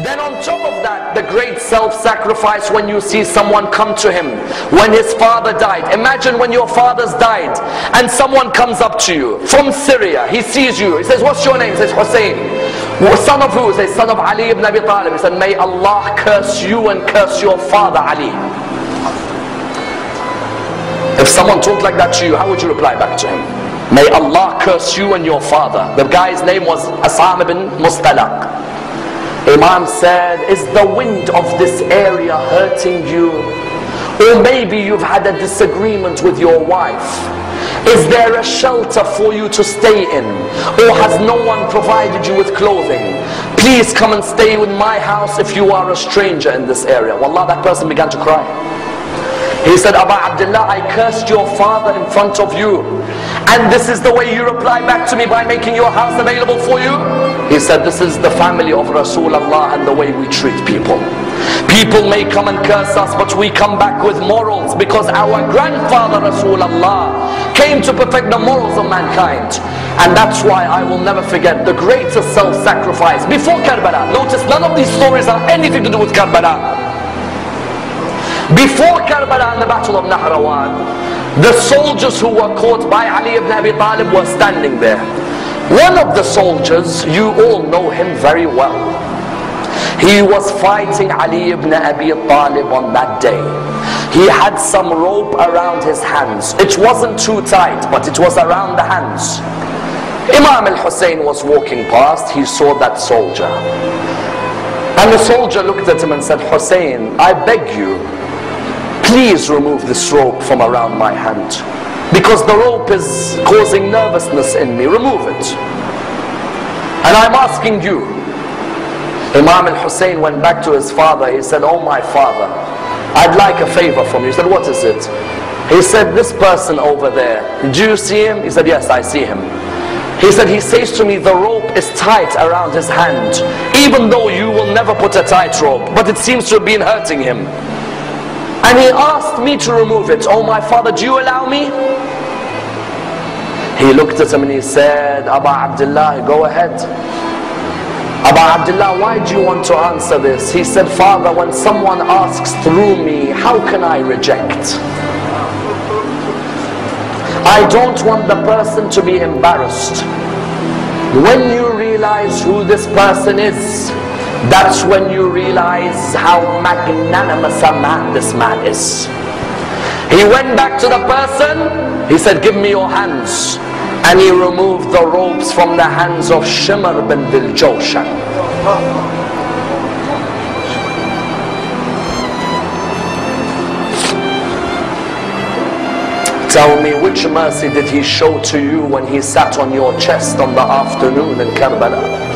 Then on top of that, the great self-sacrifice when you see someone come to him when his father died. Imagine when your father's died and someone comes up to you from Syria. He sees you. He says, what's your name? He says, Hussein. Son of who? He says, son of Ali ibn Abi Talib. He said, may Allah curse you and curse your father Ali. If someone talked like that to you, how would you reply back to him? May Allah curse you and your father. The guy's name was Asam ibn Mustalaq. Imam said, is the wind of this area hurting you? Or maybe you've had a disagreement with your wife. Is there a shelter for you to stay in? Or has no one provided you with clothing? Please come and stay in my house if you are a stranger in this area. Wallah, that person began to cry. He said, Aba Abdullah, I cursed your father in front of you, and this is the way you reply back to me by making your house available for you? He said, this is the family of Rasulullah and the way we treat people. People may come and curse us, but we come back with morals, because our grandfather Rasulullah came to perfect the morals of mankind. And that's why I will never forget the greatest self-sacrifice before Karbala. Notice none of these stories have anything to do with Karbala. Before Karbala and the battle of Nahrawan, the soldiers who were caught by Ali ibn Abi Talib were standing there. One of the soldiers, you all know him very well. He was fighting Ali ibn Abi Talib on that day. He had some rope around his hands. It wasn't too tight, but it was around the hands. Imam al-Hussein was walking past. He saw that soldier. And the soldier looked at him and said, Hussein, I beg you, please remove this rope from around my hand, because the rope is causing nervousness in me. Remove it. And I'm asking you. Imam al-Hussein went back to his father. He said, oh my father, I'd like a favor from you. He said, what is it? He said, this person over there, do you see him? He said, yes, I see him. He said, he says to me, the rope is tight around his hand, even though you will never put a tight rope, but it seems to have been hurting him. And he asked me to remove it. Oh my father, do you allow me? He looked at him and he said, Aba Abdullah, go ahead. Aba Abdullah, why do you want to answer this? He said, Father, when someone asks through me, how can I reject? I don't want the person to be embarrassed. When you realize who this person is, that's when you realize how magnanimous a man this man is. He went back to the person. He said, give me your hands. And he removed the ropes from the hands of Shimr bin Dil Jawshan. Tell me, which mercy did he show to you when he sat on your chest on the afternoon in Karbala?